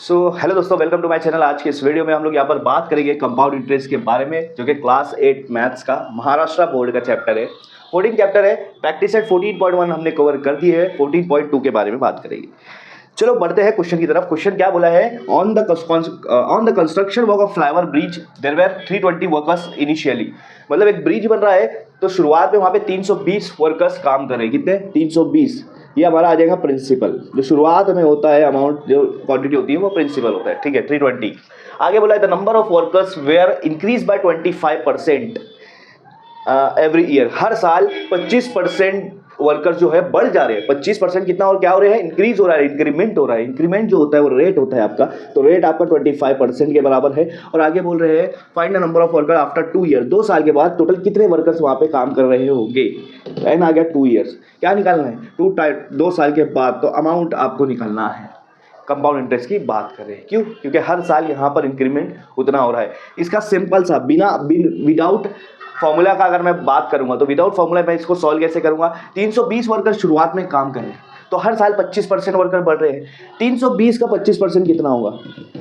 Hello दोस्तों, welcome to my channel. आज के इस वीडियो में हम लोग यहाँ पर बात करेंगे कंपाउंड इंटरेस्ट के बारे में, जो कि क्लास 8 मैथ्स का महाराष्ट्र बोर्ड का चैप्टर है। 14 चैप्टर है। प्रैक्टिस सेट 14.1 हमने कवर कर दी है। 14.2 के बारे में बात करेंगे। चलो बढ़ते हैं क्वेश्चन की तरफ। क्वेश्चन क्या बोला है? On the construction work of flyover bridge there were 320 workers initially. मतलब एक ब्रिज बन रहा है तो शुरुआत में वहाँ पे 320 वर्कर्स काम कर रहे हैं। कितने? 320। ये हमारा आ जाएगा प्रिंसिपल। जो शुरुआत में होता है अमाउंट, जो क्वांटिटी होती है वो प्रिंसिपल होता है। ठीक है, 320। आगे बोला है the number of workers where increase by 25% every year. हर साल 25% वर्कर्स जो है बढ़ जा रहे हैं। 25% कितना और क्या हो रहे हैं? इंक्रीज हो रहा है, इंक्रीमेंट हो रहा है। इंक्रीमेंट जो होता है वो रेट होता है आपका, तो रेट आपका 25% के बराबर है। और आगे बोल रहे हैं find the number of worker after 2 year. 2 साल के बाद टोटल कितने वर्कर्स वहां पे काम कर रहे होंगे। एन आ गया 2 ईयर्स। क्या निकालना है? 2 साल के बाद। तो अमाउंट आपको निकालना है। कंपाउंड इंटरेस्ट की बात कर रहे हैं। क्यों? क्योंकि हर साल यहाँ पर इंक्रीमेंट उतना हो रहा है। इसका सिंपल सा विदाउट फॉर्मूला का अगर मैं बात करूंगा तो विदाउट फॉर्मूला मैं इसको सॉल्व कैसे करूंगा? 320 वर्कर शुरुआत में काम कर रहे हैं तो हर साल 25% वर्कर बढ़ रहे हैं। 320 का 25% कितना होगा?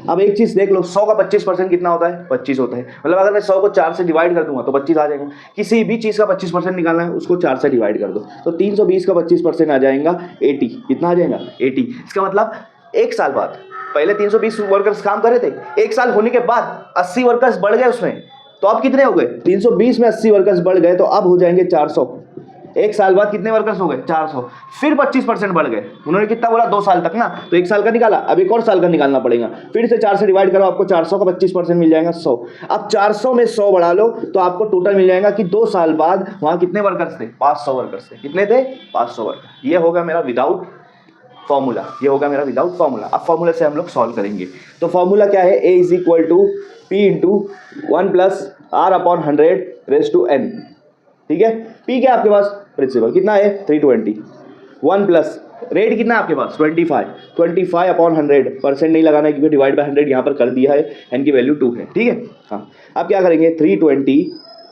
अब एक चीज देख लो, 100 का 25% कितना होता है? 25 होता है। मतलब अगर मैं 100 को 4 से डिवाइड कर दूंगा तो 25 आ जाएगा। किसी भी चीज का 25% निकालना है, उसको 4 से डिवाइड कर दो तो 320 का 25% आ जाएगा 80। कितना आ जाएगा? 80। इसका मतलब एक साल बाद, पहले 320 वर्कर्स काम कर रहे थे, एक साल होने के बाद 80 वर्कर्स बढ़ गए उसमें, तो अब कितने हो गए? 320 में 80 वर्कर्स बढ़ गए तो अब हो जाएंगे 400। एक साल बाद कितने वर्कर्स हो गए? 400। फिर 25% बढ़ गए। उन्होंने कितना बोला? 2 साल तक ना, तो एक साल का निकाला, अब एक और साल का निकालना पड़ेगा। फिर से 4 से डिवाइड करो, आपको 400 का 25% मिल जाएगा 100। अब 400 में 100 बढ़ा लो तो आपको टोटल मिल जाएगा कि 2 साल बाद वहां कितने वर्कर्स थे? 500 वर्कर्स थे। कितने थे? 500 वर्कर। ये होगा मेरा विदाउट फॉर्मूला। ये होगा मेरा विदाउट फॉर्मूला। अब फॉर्मूला से हम लोग सॉल्व करेंगे। तो फॉर्मूला क्या है? A is equal to P into 1 plus R upon 100 raise to N। ठीक है, P क्या आपके पास? प्रिंसिपल। कितना है? 320। 1 प्लस रेट कितना है आपके पास? 25 अपॉन 100। परसेंट नहीं लगाना है क्योंकि डिवाइड बाय 100 यहाँ पर कर दिया है। N की वैल्यू 2 है। ठीक है, हाँ। अब क्या करेंगे? 320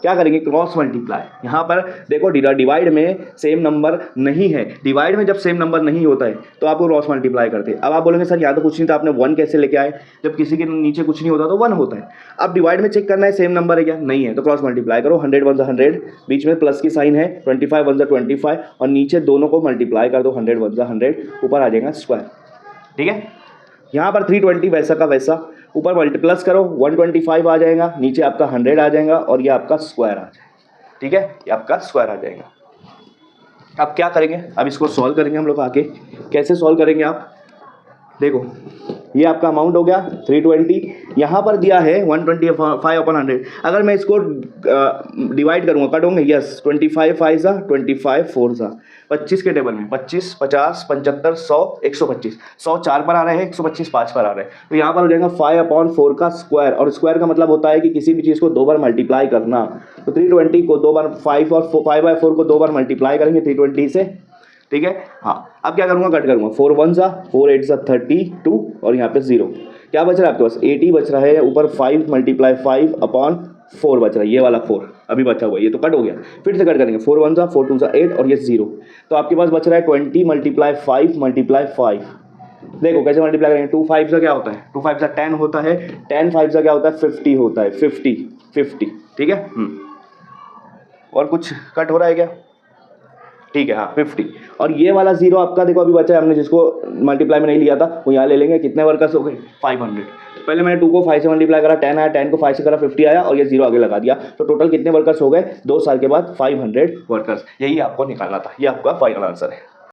क्या करेंगे? Cross multiply. यहाँ पर देखो डिवाइड में सेम नंबर नहीं है। डिवाइड में जब सेम नंबर नहीं होता है तो आपको क्रॉस मल्टीप्लाई करते हैं। अब आप बोलेंगे सर यहाँ तो कुछ नहीं था, आपने 1 कैसे लेके आए? जब किसी के नीचे कुछ नहीं होता तो 1 होता है। अब डिवाइड में चेक करना है सेम नंबर है क्या? नहीं है, तो क्रॉस मल्टीप्लाई करो। 100 1 100, बीच में प्लस की साइन है। 25 1 25 और नीचे दोनों को मल्टीप्लाई कर दो। 100 1 100, ऊपर आ जाएगा स्क्वायर। ठीक है, यहाँ पर 320 वैसा का वैसा, ऊपर मल्टीप्लस करो 125 आ जाएगा, नीचे आपका 100 आ जाएगा और ये आपका स्क्वायर आ जाएगा। ठीक है, ये आपका स्क्वायर आ जाएगा। अब क्या करेंगे? अब इसको सॉल्व करेंगे हम लोग आगे। कैसे सॉल्व करेंगे आप देखो, ये आपका अमाउंट हो गया 320। यहाँ पर दिया है 125 अपॉन 100। अगर मैं इसको डिवाइड करूँगा, कटोगे, यस, 25 5 सा 25 4 सा 25 के टेबल में 25 50 75 100 125। 100 4 पर आ रहा है, 125 5 पर आ रहा है, तो यहाँ पर हो जाएगा 5 अपॉन 4 का स्क्वायर। और स्क्वायर का मतलब होता है कि किसी भी चीज़ को 2 बार मल्टीप्लाई करना। तो 320 को 2 बार 5 और 5/4 को 2 बार मल्टीप्लाई करेंगे 320 से। ठीक है, हाँ। अब क्या करूँगा? कट करूँगा। 4 1 सा 4 8 सा 32 और यहाँ पे 0। क्या बच रहा है आपके पास? 80 बच रहा है। ऊपर 5 × 5 अपॉन 4 बच रहा है, ये वाला 4 अभी बचा हुआ है, ये तो कट हो गया। फिर से कट करेंगे। 4 1 सा 4 2 सा 8 और ये 0। तो आपके पास बच रहा है 20 × 5 × 5। देखो कैसे मल्टीप्लाई करेंगे। 2 5 सा क्या होता है? 2 5 सा 10 होता है। 10 5 सा क्या होता है? 50 होता है। 50। ठीक है, और कुछ कट हो रहा है क्या? ठीक है, हाँ 50। और ये वाला 0 आपका देखो अभी बचा है, हमने जिसको मल्टीप्लाई में नहीं लिया था वो यहाँ ले लेंगे। कितने वर्कर्स हो गए? 500। पहले मैंने 2 को 5 से मल्टीप्लाई करा, 10 आया, 10 को 5 से करा, 50 आया और ये 0 आगे लगा दिया। तो टोटल कितने वर्कर्स हो गए? 2 साल के बाद 500 वर्कर्स। यही आपको निकालना था। ये आपका फाइनल आंसर है।